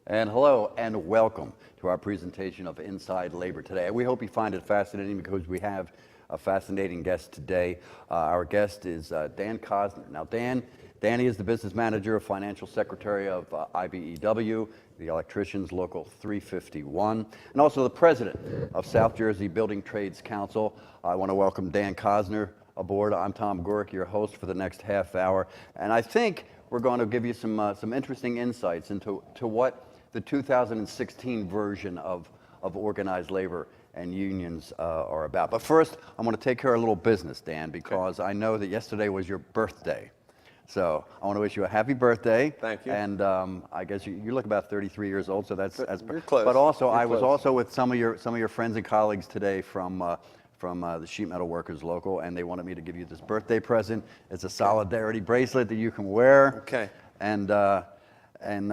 And hello and welcome to our presentation of Inside Labor today. We hope you find it fascinating because we have a fascinating guest today. Our guest is Dan Cosner. Now, Danny is the business manager of financial secretary of IBEW, the Electricians Local 351, and also the president of South Jersey Building Trades Council. I want to welcome Dan Cosner aboard. I'm Tom Gurick, your host for the next half hour, and I think we're going to give you some interesting insights into what the 2016 version of organized labor and unions are about. But first, I'm going to take care of a little business, Dan, because I know that yesterday was your birthday. So I want to wish you a happy birthday. Thank you. And I guess you look about 33 years old, so that's you're close. But also, I was also with some of your friends and colleagues today from the Sheet Metal Workers Local, and they wanted me to give you this birthday present. It's a solidarity bracelet that you can wear. Okay. And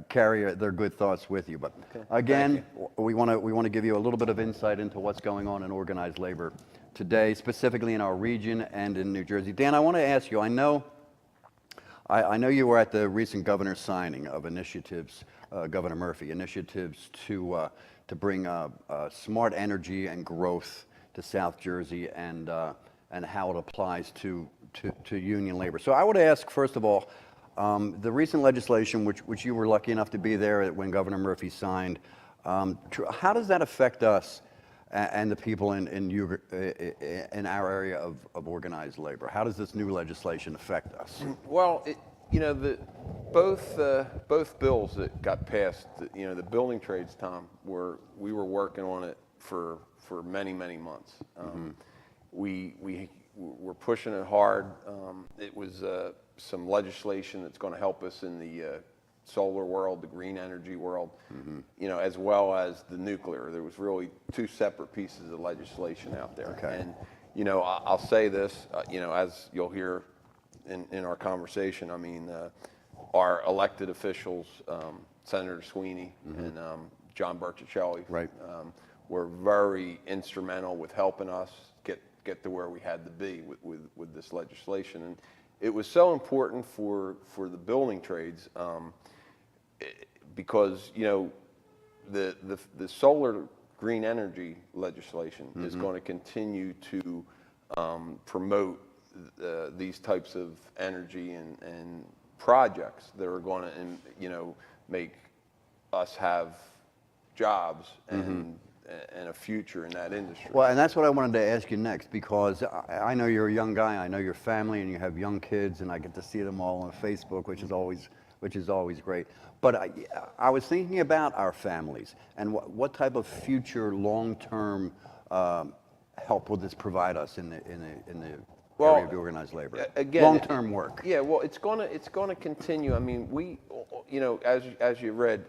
carry their good thoughts with you. But again, we want to give you a little bit of insight into what's going on in organized labor today, specifically in our region and in New Jersey. Dan, I want to ask you, I know you were at the recent governor's signing of initiatives, Governor Murphy, initiatives to bring smart energy and growth to South Jersey and how it applies to union labor. So I would ask, first of all, the recent legislation, which you were lucky enough to be there when Governor Murphy signed, how does that affect us and the people in our area of organized labor? How does this new legislation affect us? Well, both bills that got passed, the building trades, Tom, we were working on it for many months. We were pushing it hard. It was some legislation that's going to help us in the solar world, the green energy world, as well as the nuclear. There was really two separate pieces of legislation out there. Okay. And, I'll say this, as you'll hear in our conversation, I mean, our elected officials, Senator Sweeney and John Berticelli, right, were very instrumental with helping us get to where we had to be with this legislation. And it was so important for the building trades because the solar green energy legislation is going to continue to promote these types of energy and projects that are going to make us have jobs and a future in that industry. Well, and that's what I wanted to ask you next, because I know you're a young guy, I know your family, and you have young kids, and I get to see them all on Facebook, which is always great. But I was thinking about our families and what type of future long-term help will this provide us in the area of organized labor? Again, long-term work. Yeah, well, it's going to continue. I mean, we, as you read,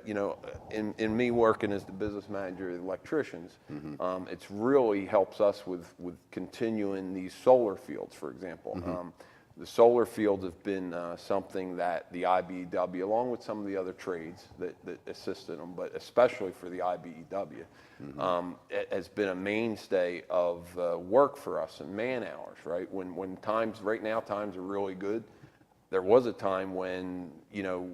in me working as the business manager of the electricians, it's really helps us with continuing these solar fields, for example. The solar fields have been something that the IBEW, along with some of the other trades that assisted them, but especially for the IBEW, it has been a mainstay of work for us and man hours, right? When right now times are really good. There was a time when,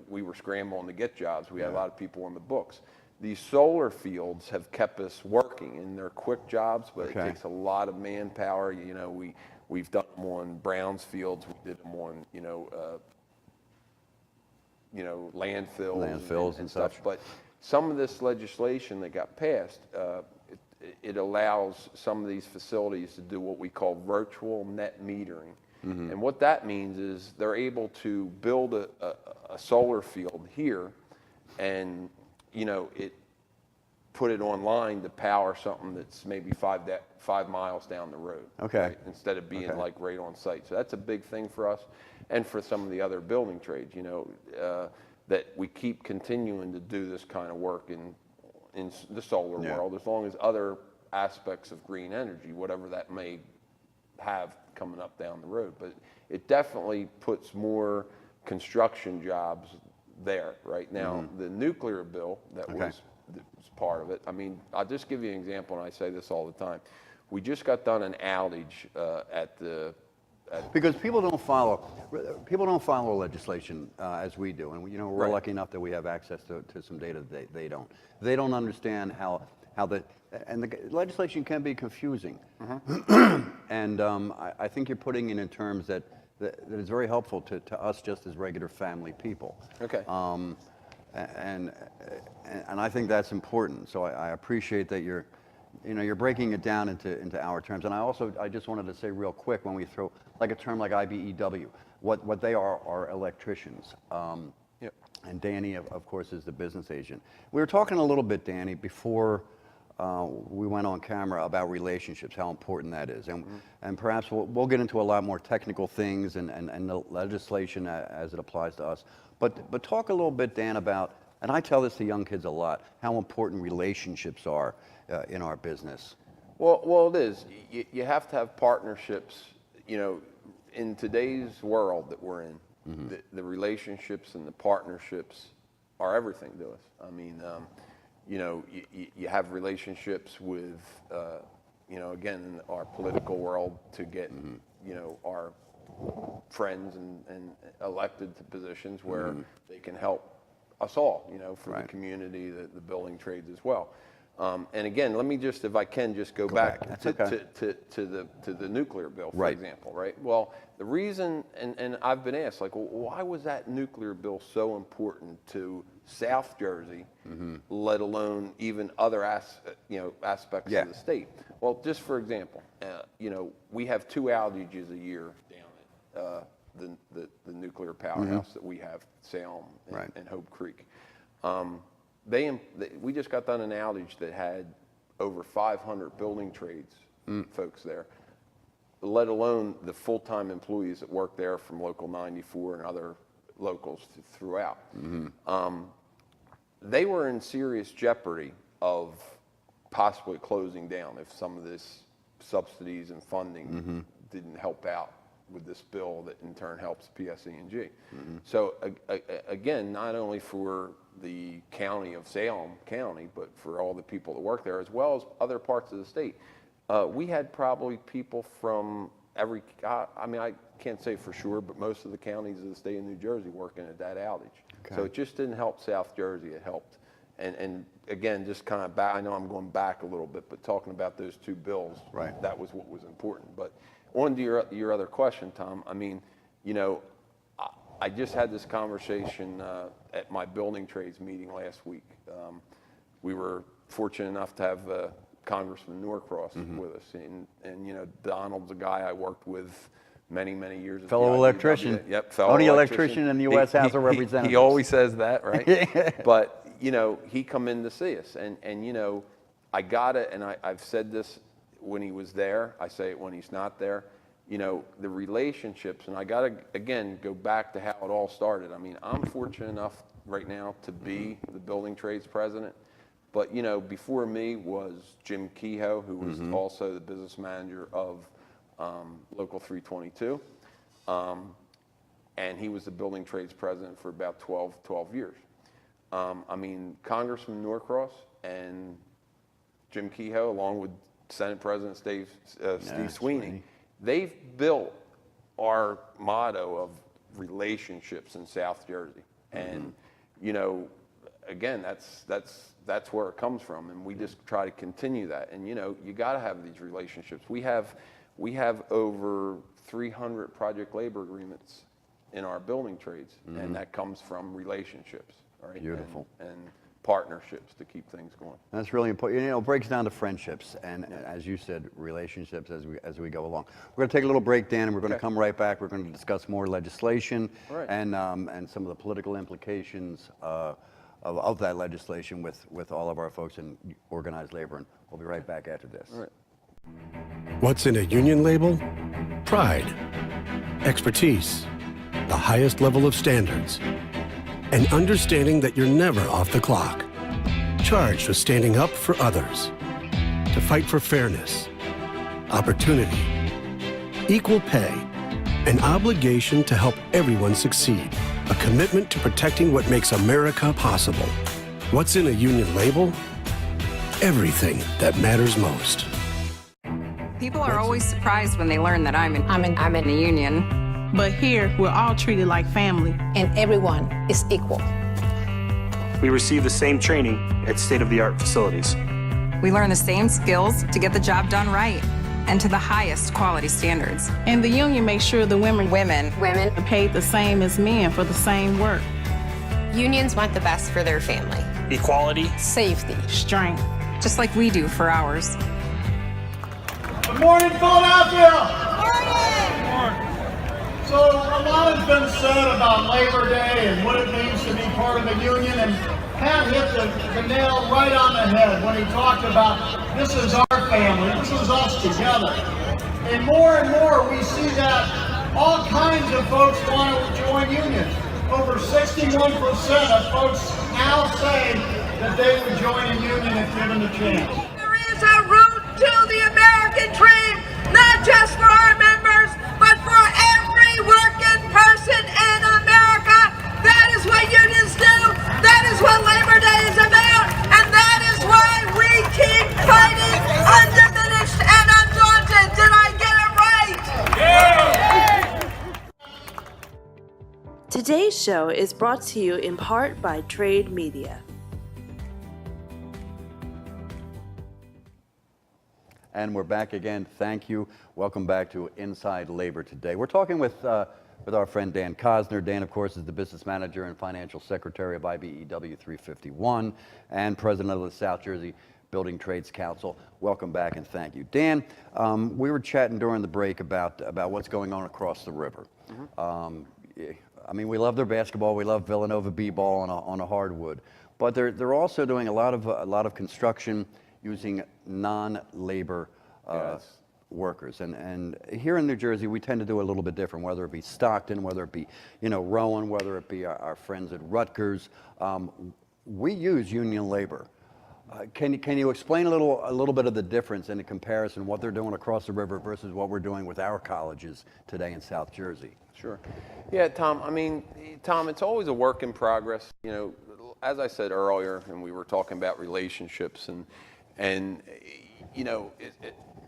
we were scrambling to get jobs. We had a lot of people on the books. These solar fields have kept us working, and they're quick jobs, but it takes a lot of manpower. We've done them on Browns fields. We did them on, landfills and stuff. But some of this legislation that got passed, it allows some of these facilities to do what we call virtual net metering. And what that means is they're able to build a solar field here and, put it online to power something that's maybe 5 miles down the road. Okay. Right? Instead of being like right on site. So that's a big thing for us and for some of the other building trades, that we keep continuing to do this kind of work in the solar world, as long as other aspects of green energy, whatever that may have coming up down the road. But it definitely puts more construction jobs there right now. The nuclear bill that was part of it. I mean, I'll just give you an example, and I say this all the time. We just got done an outage at Because people don't follow legislation as we do, and we're Right. lucky enough that we have access to some data that they don't. They don't understand how the legislation can be confusing, and I think you're putting it in terms that is very helpful to us just as regular family people. Okay. And I think that's important. So I appreciate that you're breaking it down into our terms. And I just wanted to say real quick, when we throw like a term like IBEW, what they are electricians. Yep. And Danny, of course, is the business agent. We were talking a little bit, Danny, before we went on camera about relationships, how important that is. And perhaps we'll get into a lot more technical things and the legislation as it applies to us. But talk a little bit, Dan, about, and I tell this to young kids a lot, how important relationships are in our business. Well, it is. You have to have partnerships. In today's world that we're in, the relationships and the partnerships are everything to us. I mean, you have relationships with, again, in our political world to get, our friends and elected to positions where they can help us all, for the community, the building trades as well. And again, let me just, if I can, just go back to the nuclear bill, for example, right? Well, the reason, and I've been asked, like, well, why was that nuclear bill so important to South Jersey, let alone even other aspects of the state? Well, just for example, we have 2 outages a year down at the nuclear powerhouse that we have, Salem and Hope Creek. We just got done an outage that had over 500 building trades folks there, let alone the full-time employees that work there from Local 94 and other locals throughout. They were in serious jeopardy of possibly closing down if some of this subsidies and funding didn't help out with this bill that in turn helps PSE&G. So again, not only for the county of Salem County, but for all the people that work there, as well as other parts of the state. We had probably people from every, I can't say for sure, but most of the counties of the state of New Jersey working at that outage. Okay. So it just didn't help South Jersey, it helped. And again, just kind of back, I know I'm going back a little bit, but talking about those 2 bills, that was what was important. But on to your other question, Tom, I mean, I just had this conversation at my building trades meeting last week. We were fortunate enough to have Congressman Norcross with us, and Donald's a guy I worked with many years. Fellow electrician. Yep, fellow only electrician in the U.S. House of Representatives. He always says that, right? But he come in to see us, and I got it, and I've said this when he was there. I say it when he's not there. The relationships, and I got to, again, go back to how it all started. I mean, I'm fortunate enough right now to be the building trades president, but, before me was Jim Kehoe, who was also the business manager of Local 322, and he was the building trades president for about 12 years. Congressman Norcross and Jim Kehoe, along with Senate President Steve Sweeney, they've built our motto of relationships in South Jersey. And, again, that's where it comes from. And we just try to continue that. And, you got to have these relationships. We have over 300 project labor agreements in our building trades. And that comes from relationships, right? Beautiful. And partnerships to keep things going. That's really important. It breaks down to friendships and, as you said, relationships as we go along. We're going to take a little break, Dan, and we're going to come right back. We're going to discuss more legislation and some of the political implications of that legislation with all of our folks in organized labor. And we'll be right back after this. All right. What's in a union label? Pride, expertise, the highest level of standards, and understanding that you're never off the clock. Charged with standing up for others, to fight for fairness, opportunity, equal pay, an obligation to help everyone succeed, a commitment to protecting what makes America possible. What's in a union label? Everything that matters most. People are always surprised when they learn that I'm in a union. But here, we're all treated like family. And everyone is equal. We receive the same training at state-of-the-art facilities. We learn the same skills to get the job done right and to the highest quality standards. And the union makes sure the women Women are paid the same as men for the same work. Unions want the best for their family. Equality. Safety. Strength. Just like we do for ours. Good morning, Philadelphia! Good morning! So a lot has been said about Labor Day and what it means to be part of a union, and Pat hit the nail right on the head when he talked about this is our family, this is us together. And more we see that all kinds of folks want to join unions. Over 61% of folks now say that they would join a union if given the chance. There is a route to the American dream, not just for our members, but for every working person in America. That is what unions do. That is what Labor Day is about. And that is why we keep fighting undiminished and undaunted. Did I get it right? Yeah. Today's show is brought to you in part by Trade Media. And we're back again. Thank you. Welcome back to Inside Labor Today. We're talking with our friend Dan Cosner. Dan, of course, is the business manager and financial secretary of IBEW 351 and president of the South Jersey Building Trades Council. Welcome back and thank you. Dan, we were chatting during the break about what's going on across the river. I mean, we love their basketball. We love Villanova B-ball on a hardwood, but they're also doing a lot of construction using non-labor workers. And here in New Jersey, we tend to do a little bit different, whether it be Stockton, whether it be, Rowan, whether it be our friends at Rutgers. We use union labor. Can you explain a little bit of the difference in the comparison, what they're doing across the river versus what we're doing with our colleges today in South Jersey? Sure. Yeah, Tom, Tom, it's always a work in progress. As I said earlier, and we were talking about relationships, and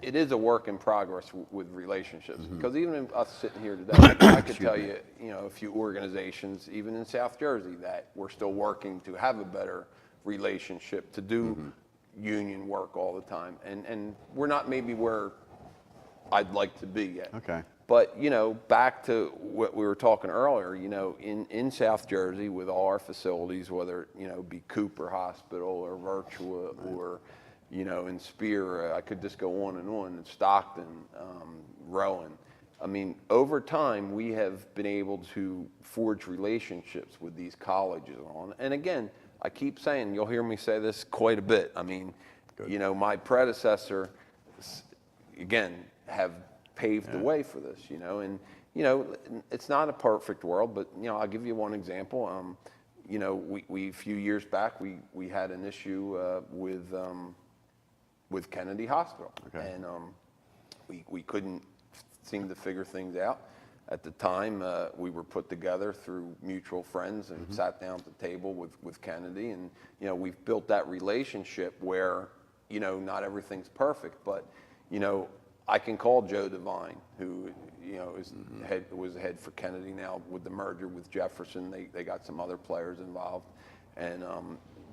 it is a work in progress with relationships, because even in us sitting here today, I could tell you, a few organizations, even in South Jersey, that we're still working to have a better relationship, to do union work all the time. And we're not maybe where I'd like to be yet. Okay. But, back to what we were talking earlier, in South Jersey with all our facilities, whether, be Cooper Hospital or Virtua or, in Spear, I could just go on, in Stockton, Rowan. Over time, we have been able to forge relationships with these colleges. And again, I keep saying, you'll hear me say this quite a bit. My predecessor, again, have paved the way for this, and, it's not a perfect world, but, I'll give you one example. We a few years back, we had an issue with Kennedy Hospital, and we couldn't seem to figure things out. At the time, we were put together through mutual friends and sat down at the table with Kennedy, and we've built that relationship where not everything's perfect, but I can call Joe Devine, who was head for Kennedy now with the merger with Jefferson. They got some other players involved, and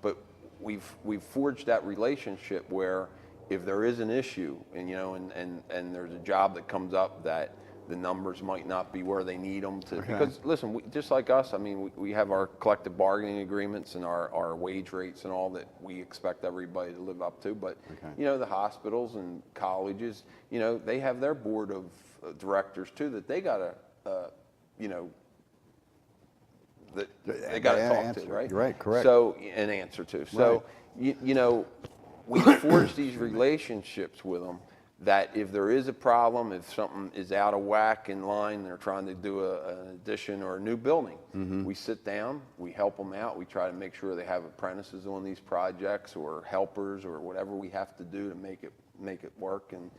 but we've forged that relationship where if there is an issue and there's a job that comes up that the numbers might not be where they need them to, because listen, just like us, we have our collective bargaining agreements and our wage rates and all that we expect everybody to live up to, but the hospitals and colleges, they have their board of directors too that they gotta they gotta talk to, right? Right, correct. So an answer to. So we forge these relationships with them, that if there is a problem, if something is out of whack in line, they're trying to do an addition or a new building, we sit down, we help them out, we try to make sure they have apprentices on these projects or helpers or whatever we have to do to make it work, and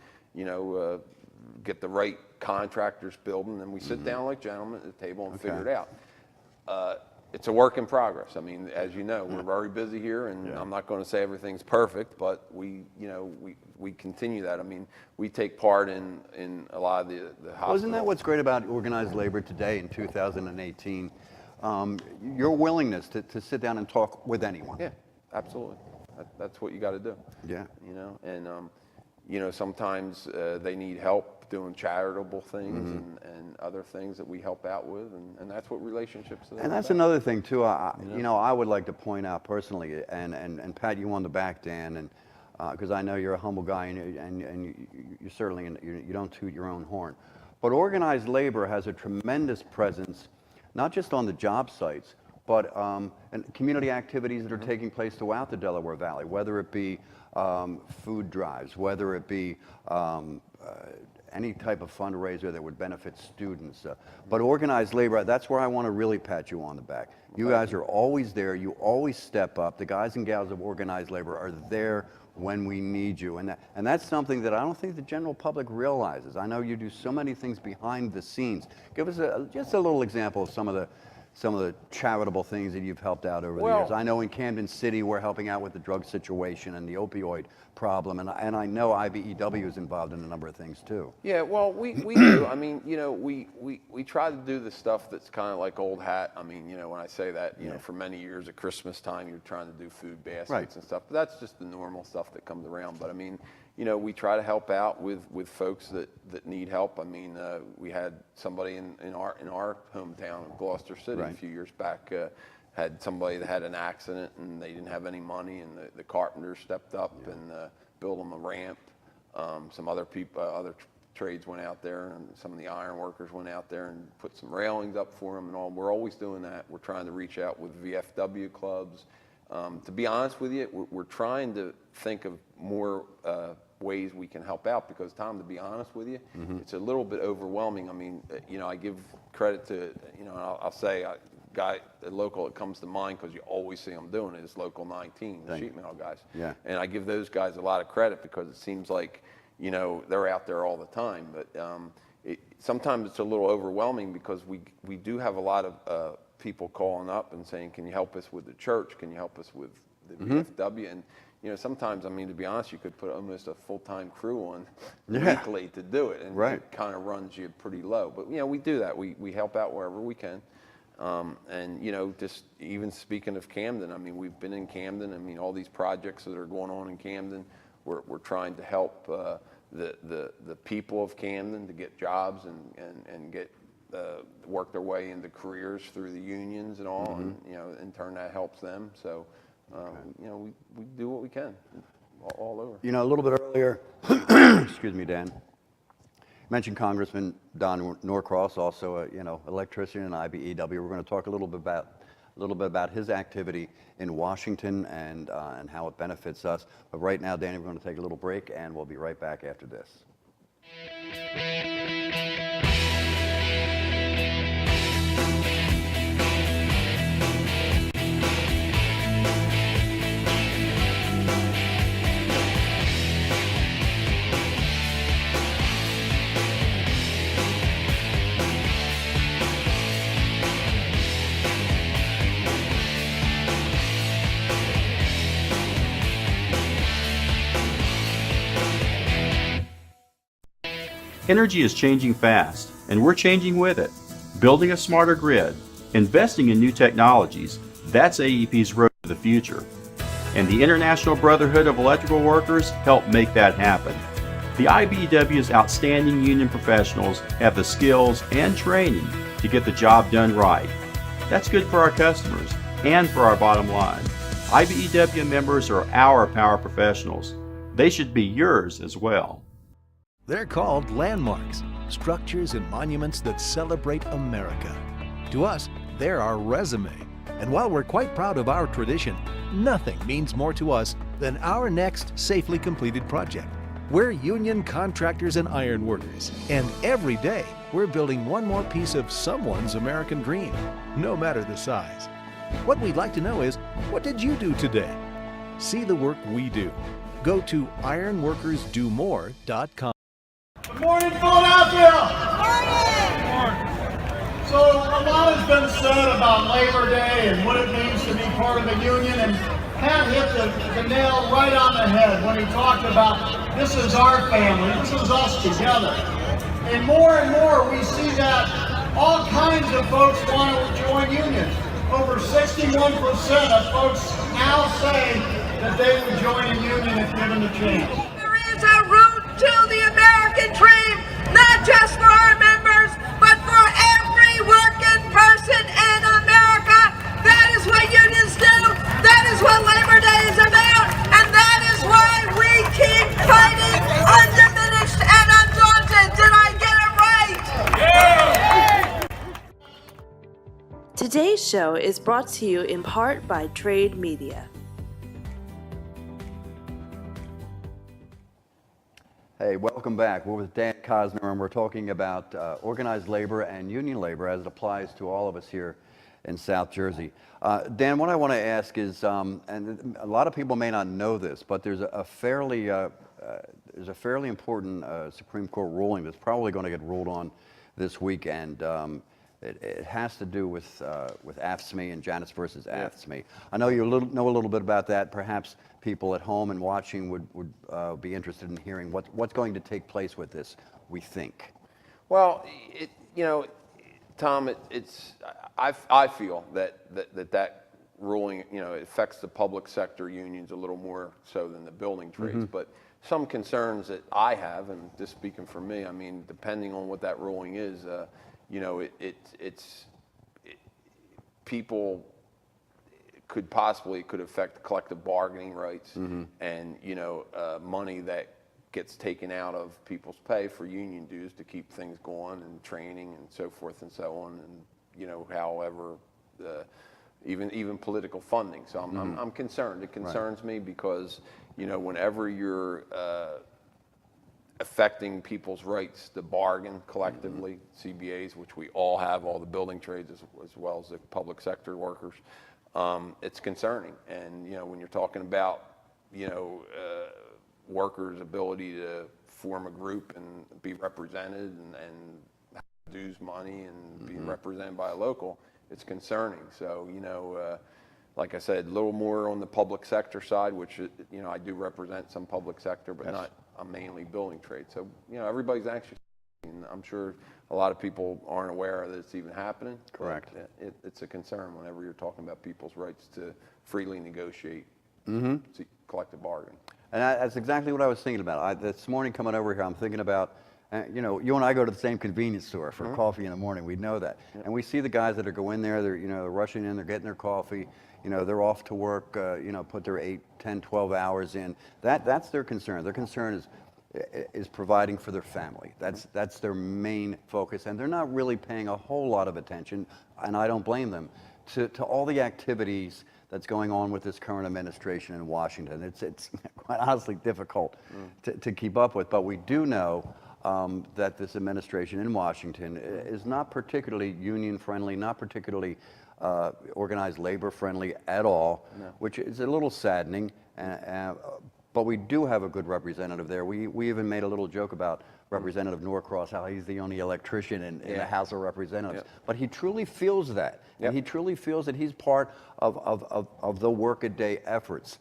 get the right contractors building, and we sit down like gentlemen at the table and figure it out. it's a work in progress. I mean, as you know, we're very busy here, and I'm not going to say everything's perfect, but we continue that. I mean, we take part in a lot of the hospitals. Well, isn't that what's great about organized labor today in 2018? Your willingness to sit down and talk with anyone. Yeah, absolutely. That's what you got to do. Yeah. You know, and sometimes they need help doing charitable things and other things that we help out with, and that's what relationships are. And that's another thing too. I would like to point out personally, and pat you on the back, Dan, and because I know you're a humble guy, and you certainly you don't toot your own horn, but organized labor has a tremendous presence, not just on the job sites, but and community activities that are taking place throughout the Delaware Valley, whether it be food drives, whether it be any type of fundraiser that would benefit students. But organized labor, that's where I want to really pat you on the back. You guys are always there. You always step up. The guys and gals of organized labor are there when we need you. And that's something that I don't think the general public realizes. I know you do so many things behind the scenes. Give us just a little example of some of the charitable things that you've helped out over the years. I know in Camden City we're helping out with the drug situation and the opioid problem, and I know IBEW is involved in a number of things too. Yeah, well, we do. I mean, we try to do the stuff that's kind of like old hat. I mean, when I say that, for many years at Christmas time you're trying to do food baskets and stuff, but that's just the normal stuff that comes around. But I mean, we try to help out with folks that need help. I mean, we had somebody in our hometown of Gloucester City a few years back, had somebody that had an accident and they didn't have any money, and the carpenters stepped up and built them a ramp. Some other people, other trades went out there, and some of the iron workers went out there and put some railings up for them and all. We're always doing that. We're trying to reach out with VFW clubs. To be honest with you, we're trying to think of more ways we can help out, because, Tom, to be honest with you, it's a little bit overwhelming. I mean, I give credit to, I'll say a guy, a local that comes to mind, because you always see them doing it, is Local 19, the sheet metal guys. Yeah. And I give those guys a lot of credit, because it seems like, they're out there all the time. But sometimes it's a little overwhelming, because we do have a lot of people calling up and saying, can you help us with the church? Can you help us with the VFW? And sometimes, I mean, to be honest, you could put almost a full-time crew on weekly to do it, and it kind of runs you pretty low. But we do that. We help out wherever we can. And just even speaking of Camden, I mean, we've been in Camden. I mean, all these projects that are going on in Camden, we're trying to help the people of Camden to get jobs and get work their way into careers through the unions and all, and in turn that helps them. So we do what we can all over. A little bit earlier, excuse me, Dan, mentioned Congressman Don Norcross, also electrician in IBEW. We're going to talk a little bit about his activity in Washington and how it benefits us. But right now, Danny, we're going to take a little break, and we'll be right back after this. Energy is changing fast, and we're changing with it. Building a smarter grid, investing in new technologies, that's AEP's road to the future. And the International Brotherhood of Electrical Workers help make that happen. The IBEW's outstanding union professionals have the skills and training to get the job done right. That's good for our customers and for our bottom line. IBEW members are our power professionals. They should be yours as well. They're called landmarks, structures and monuments that celebrate America. To us, they're our resume. And while we're quite proud of our tradition, nothing means more to us than our next safely completed project. We're union contractors and iron workers, and every day we're building one more piece of someone's American dream, no matter the size. What we'd like to know is, what did you do today? See the work we do. Go to ironworkersdomore.com. Good morning, Philadelphia! Good morning! So a lot has been said about Labor Day and what it means to be part of the union, and Pat hit the nail right on the head when he talked about this is our family, this is us together. And more we see that all kinds of folks want to join unions. Over 61% of folks now say that they would join a union if given the chance. There is a route to the American dream, not just for our members, but for every working person in America. That is what unions do. That is what Labor Day is about. And that is why we keep fighting undiminished and undaunted. Did I get it right? Yeah. Today's show is brought to you in part by Trade Media. Hey, welcome back. We're with Dan Cosner, and we're talking about organized labor and union labor as it applies to all of us here in South Jersey. Dan, what I want to ask is, and a lot of people may not know this, but there's a fairly important Supreme Court ruling that's probably going to get ruled on this week, and it has to do with AFSCME and Janus versus AFSCME. I know you know a little bit about that. Perhaps people at home and watching would be interested in hearing what's going to take place with this, we think. Well, Tom, I feel that ruling, it affects the public sector unions a little more so than the building trades. But some concerns that I have, and just speaking for me, I mean, depending on what that ruling is, people could affect collective bargaining rights, and money that gets taken out of people's pay for union dues to keep things going and training and so forth and so on, and however even political funding. So I'm concerned. It concerns me because whenever you're affecting people's rights to bargain collectively, CBAs, which we all have, all the building trades as well as the public sector workers, it's concerning. And when you're talking about workers' ability to form a group and be represented and have dues money and be represented by a local, it's concerning. So like I said, a little more on the public sector side, which I do represent some public sector, but I'm mainly building trade. So everybody's anxious, and I'm sure a lot of people aren't aware that it's even happening. Correct. It's a concern whenever you're talking about people's rights to freely negotiate collective bargaining. And that's exactly what I was thinking about. This morning coming over here, I'm thinking about, you and I go to the same convenience store for coffee in the morning. We know that. And we see the guys that go in there, they're rushing in, they're getting their coffee, they're off to work, put their 8, 10, 12 hours in. That's their concern. Their concern is providing for their family. That's their main focus. And they're not really paying a whole lot of attention, and I don't blame them, to all the activities that's going on with this current administration in Washington. It's quite honestly difficult to keep up with, but we do know that this administration in Washington is not particularly union friendly, not particularly organized labor friendly at all, which is a little saddening. But we do have a good representative there. We even made a little joke about Representative Norcross, how he's the only electrician in the House of Representatives. But he truly feels that. And he truly feels that he's part of the workaday efforts.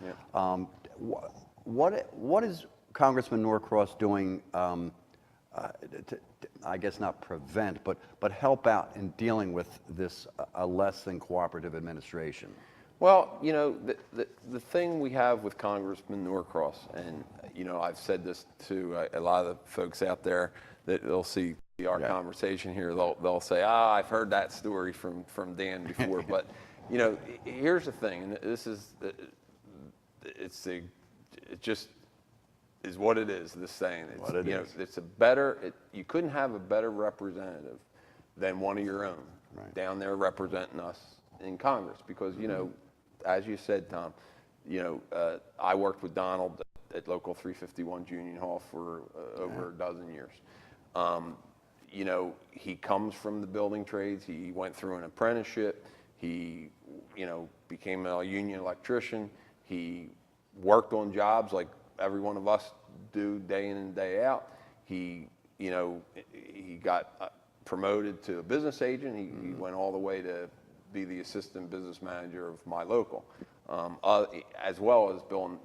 What is Congressman Norcross doing to, I guess not prevent, but help out in dealing with this a less than cooperative administration? Well, the thing we have with Congressman Norcross, and I've said this to a lot of the folks out there that they'll see our conversation here, they'll say, I've heard that story from Dan before. But here's the thing, and this is it just is what it is. This saying, it's a better. You couldn't have a better representative than one of your own down there representing us in Congress, because as you said, Tom, I worked with Donald at Local 351 Union Hall for over a dozen years. He comes from the building trades. He went through an apprenticeship. He, became a union electrician. He worked on jobs like every one of us do day in and day out. He got promoted to a business agent. He went all the way to be the assistant business manager of my local, as well as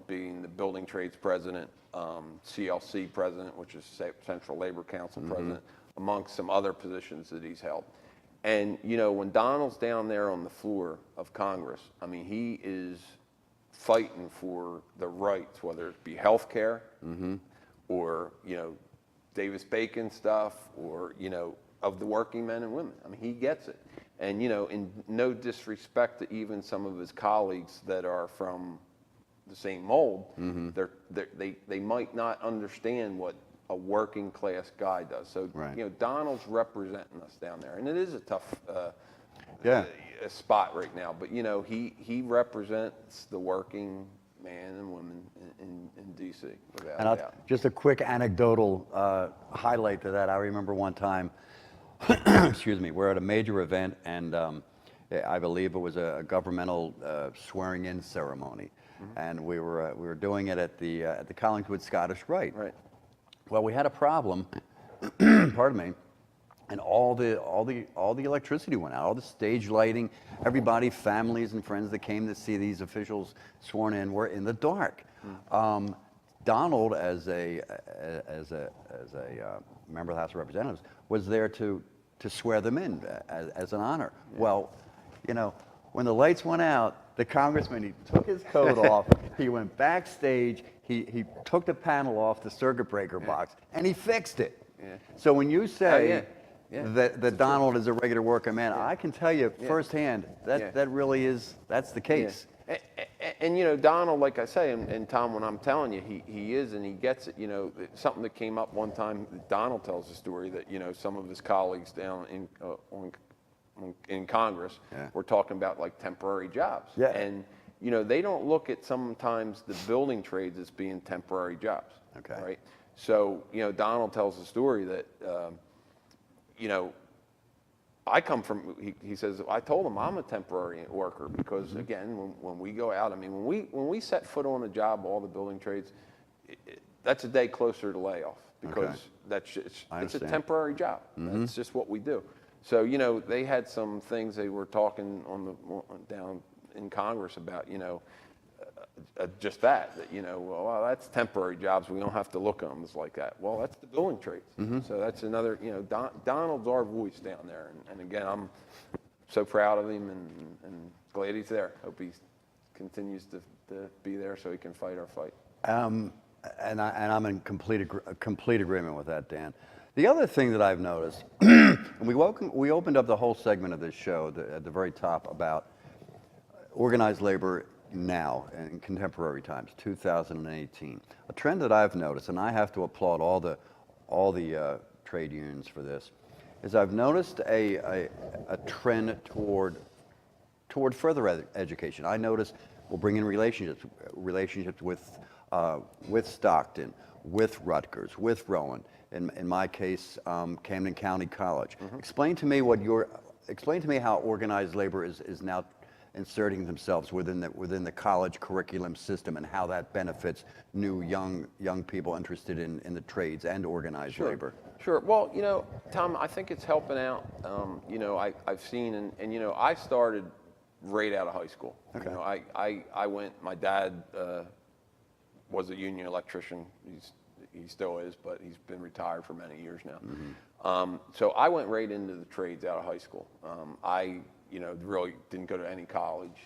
being the building trades president, CLC president, which is Central Labor Council president, amongst some other positions that he's held. And, you know, when Donald's down there on the floor of Congress, I mean, he is fighting for the rights, whether it be health care or, you know, Davis-Bacon stuff or, you know, of the working men and women. I mean, he gets it. And, you know, in no disrespect to even some of his colleagues that are from the same mold, they might not understand what a working class guy does. So, you know, Donald's representing us down there. And it is a tough a spot right now. But, you know, he represents the working man and woman in D.C. without a doubt. Just a quick anecdotal highlight to that. I remember one time, excuse me, we're at a major event, and I believe it was a governmental swearing-in ceremony, and we were doing it at the Collingswood Scottish Rite. Right. Well, we had a problem, pardon me, and all the electricity went out, all the stage lighting, everybody, families and friends that came to see these officials sworn in were in the dark. Donald, as a member of the House of Representatives, was there to swear them in as an honor. Well, you know, when the lights went out, the congressman, he took his coat off, he went backstage, he took the panel off the circuit breaker box, and he fixed it. So when you say that Donald is a regular working man, I can tell you firsthand that really is, that's the case. And you know, Donald, like I say, and Tom, when I'm telling you, he is and he gets it. You know, something that came up one time, Donald tells the story that, you know, some of his colleagues down in Congress were talking about like temporary jobs. And, you know, they don't look at sometimes the building trades as being temporary jobs. Right? So, you know, Donald tells the story that, you know, I come from, he says, I told him I'm a temporary worker because, again, when we go out, I mean, when we set foot on a job, all the building trades, that's a day closer to layoff because it's a temporary job. That's just what we do. So, you know, they had some things they were talking down in Congress about, you know, just that, you know, well, that's temporary jobs. We don't have to look at them as like that. Well, that's the building trades. So that's another, you know, Donald's our voice down there. And again, I'm so proud of him and glad he's there. Hope he continues to be there so he can fight our fight. And I'm in complete agreement with that, Dan. The other thing that I've noticed, and we opened up the whole segment of this show at the very top about organized labor now in contemporary times, 2018. A trend that I've noticed, and I have to applaud all the trade unions for this, is I've noticed a trend toward further education. I notice we'll bring in relationships with Stockton, with Rutgers, with Rowan. In my case, Camden County College. Explain to me how organized labor is now inserting themselves within the college curriculum system and how that benefits new young people interested in the trades and organized labor. Sure. Well, you know, Tom, I think it's helping out. You know, I've seen and you know, I started right out of high school. You know, I went. My dad was a union electrician. He still is, but he's been retired for many years now. So I went right into the trades out of high school. I you know, really didn't go to any college.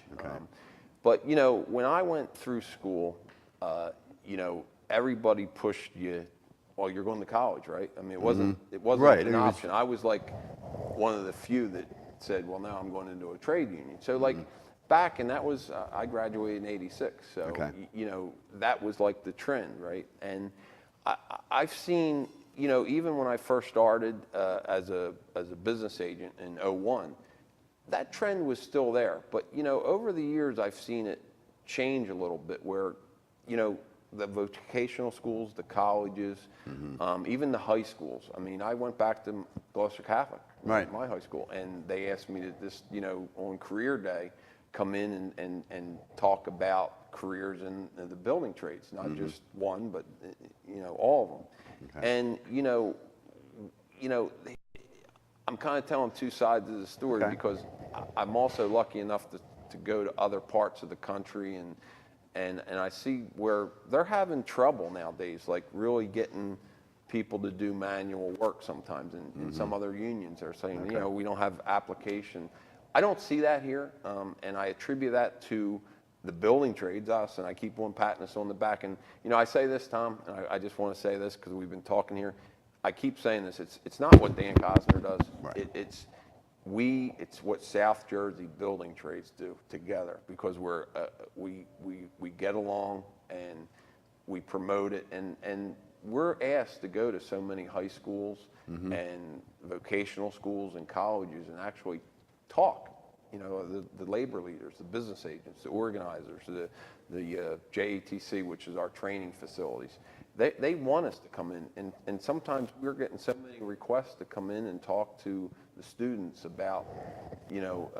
But, you know, when I went through school, you know, everybody pushed you, well, you're going to college, right? I mean, it wasn't an option. I was like one of the few that said, well, now I'm going into a trade union. So, like, back, and that was, I graduated in '86. So, you know, that was like the trend, right? And I've seen, you know, even when I first started as a business agent in '01, that trend was still there. But, you know, over the years, I've seen it change a little bit where, you know, the vocational schools, the colleges, even the high schools. I mean, I went back to Gloucester Catholic, my high school, and they asked me to just, you know, on career day, come in and talk about careers in the building trades, not just one, but, you know, all of them. And, you know, I'm kind of telling two sides of the story because I'm also lucky enough to go to other parts of the country and I see where they're having trouble nowadays, like really getting people to do manual work sometimes. And some other unions are saying, you know, we don't have application. I don't see that here, and I attribute that to the building trades, us, and I keep on patting us on the back. And, you know, I say this, Tom, and I just want to say this because we've been talking here. I keep saying this. It's not what Dan Cosner does. Right. It's what South Jersey building trades do together because we get along and we promote it, and we're asked to go to so many high schools and vocational schools and colleges and actually talk. You know, the labor leaders, the business agents, the organizers, the JATC, which is our training facilities. They want us to come in, and sometimes we're getting so many requests to come in and talk to the students about, you know,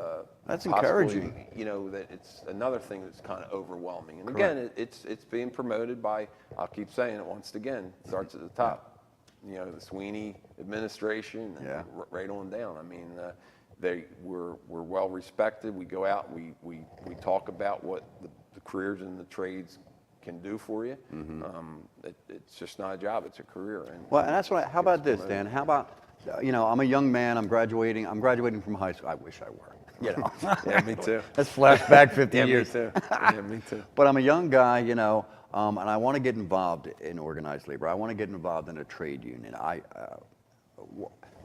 that's possibly, encouraging. you know, that it's another thing that's kind of overwhelming. And again, it's being promoted by, I'll keep saying it once again, it starts at the top. You know, the Sweeney administration, and right on down. I mean, we're well respected. We go out, we talk about what the careers in the trades can do for you. It's just not a job; it's a career. And well, and that's what. How about this, Dan? How about, you know, I'm a young man. I'm graduating from high school. I wish I were. You know. Yeah, me too. Let's flash back 50 years. Me too. Yeah, me too. But I'm a young guy, you know, and I want to get involved in organized labor. I want to get involved in a trade union.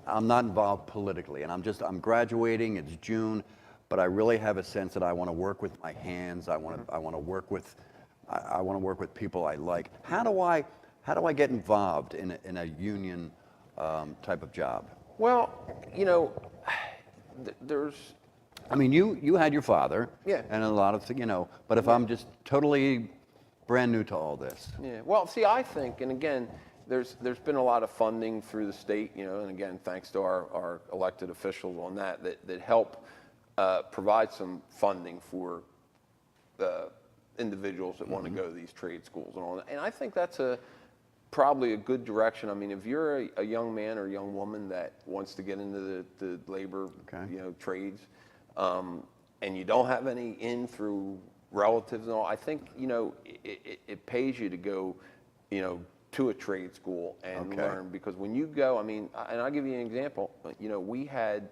I'm not involved politically, and I'm graduating. It's June, but I really have a sense that I want to work with my hands. I want to work with people I like. How do I get involved in a union type of job? Well, you know, there's. I mean, you had your father. Yeah. And a lot of, you know, but if I'm just totally brand new to all this. Yeah. Well, see, I think, and again, there's been a lot of funding through the state, you know, and again, thanks to our elected officials on that help provide some funding for individuals that want to go to these trade schools and all that. And I think that's probably a good direction. I mean, if you're a young man or a young woman that wants to get into the labor, you know, trades, and you don't have any in through relatives and all, I think, you know, it pays you to go, you know, to a trade school and learn, because when you go, I mean, and I'll give you an example. You know, we had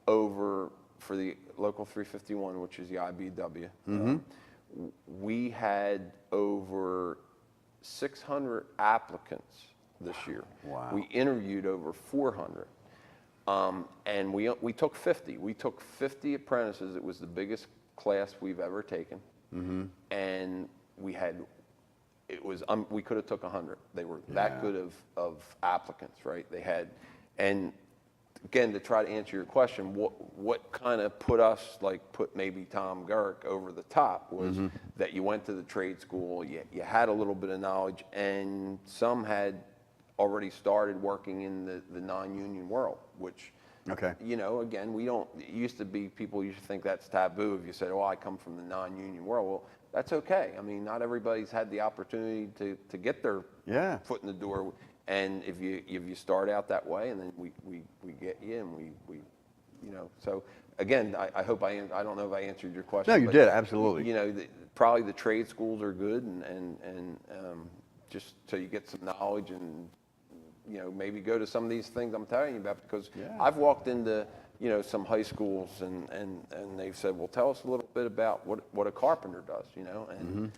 over, for the local 351, which is the IBEW, we had over 600 applicants this year. Wow. We interviewed over 400. And we took 50. We took 50 apprentices. It was the biggest class we've ever taken. And we had, we could have took 100. They were that good of applicants, right? They had, and again, to try to answer your question, what kind of put maybe Tom Gurick over the top was that you went to the trade school, you had a little bit of knowledge, and some had already started working in the non-union world, which, you know, again, it used to be, people used to think that's taboo if you said, oh, I come from the non-union world. Well, that's okay. I mean, not everybody's had the opportunity to get their foot in the door. And if you start out that way, and then we get you, and we you know, so again, I hope I don't know if I answered your question. No, you did, absolutely. You know, probably the trade schools are good, and just so you get some knowledge, and you know, maybe go to some of these things I'm telling you about, because I've walked into, you know, some high schools and they've said, well, tell us a little bit about what a carpenter does, you know, and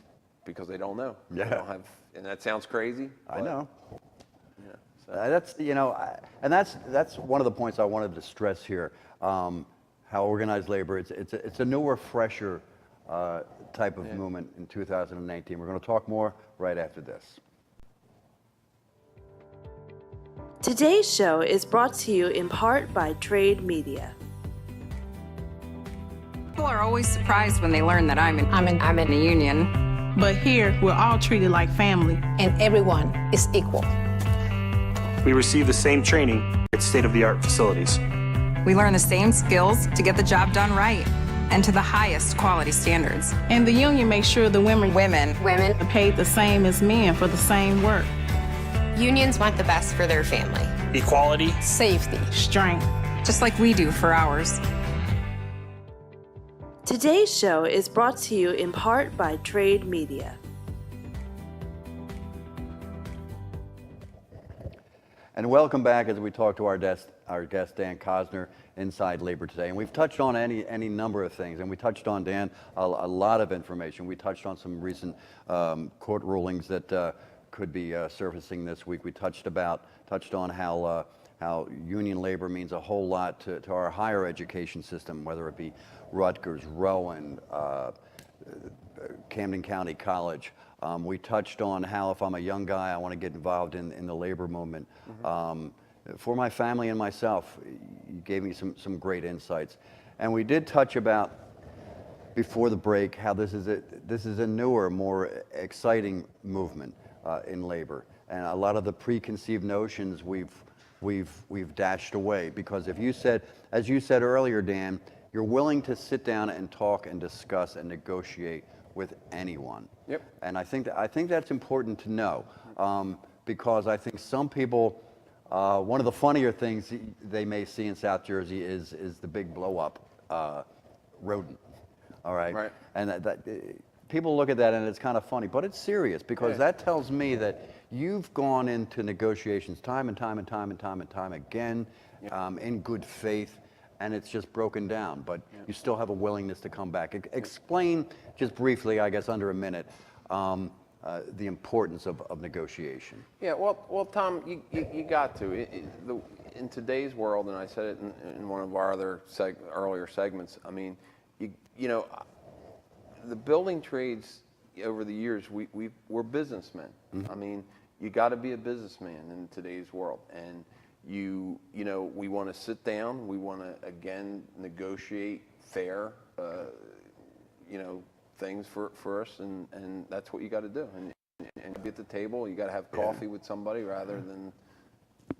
because they don't know. They don't have, and that sounds crazy. I know. Yeah, so. That's, you know, and that's one of the points I wanted to stress here. How organized labor, it's a newer, fresher type of movement in 2019. We're going to talk more right after this. Today's show is brought to you in part by Trade Media. People are always surprised when they learn that I'm in a union. But here, we're all treated like family. And everyone is equal. We receive the same training at state-of-the-art facilities. We learn the same skills to get the job done right and to the highest quality standards. And the union makes sure the women Women are paid the same as men for the same work. Unions want the best for their family. Equality, Safety. Strength. just like we do for ours. Today's show is brought to you in part by Trade Media. And welcome back as we talk to our guest Dan Cosner, Inside Labor Today. And we've touched on any number of things. And we touched on, Dan, a lot of information. We touched on some recent court rulings that could be surfacing this week. We touched on how union labor means a whole lot to our higher education system, whether it be Rutgers, Rowan, Camden County College. We touched on how if I'm a young guy, I want to get involved in the labor movement. For my family and myself, you gave me some great insights. And we did touch about, before the break, how this is a newer, more exciting movement in labor. And a lot of the preconceived notions we've dashed away, because if you said, as you said earlier, Dan, you're willing to sit down and talk and discuss and negotiate with anyone. Yep. And I think that's important to know, because I think some people, one of the funnier things they may see in South Jersey is the big blow up rodent. All right. Right. And that people look at that and it's kind of funny, but it's serious, because that tells me that you've gone into negotiations time and time again, in good faith, and it's just broken down, but you still have a willingness to come back. Explain just briefly, I guess under a minute, the importance of negotiation. Yeah, well, Tom, you got to. In today's world, and I said it in one of our other earlier segments, I mean, you know, the building trades over the years, we're businessmen. I mean, you got to be a businessman in today's world, and you know, we want to sit down, we want to again negotiate fair, you know, things for us, and that's what you got to do. And be at the table, you got to have coffee with somebody rather than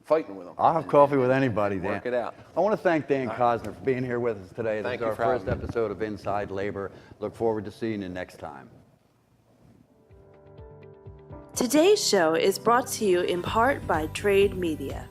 fighting with them. I'll have coffee with anybody, Dan. Work it out. I want to thank Dan Cosner for being here with us today. Thank This you is for our having first me. episode of Inside Labor. Look forward to seeing you next time. Today's show is brought to you in part by Trade Media.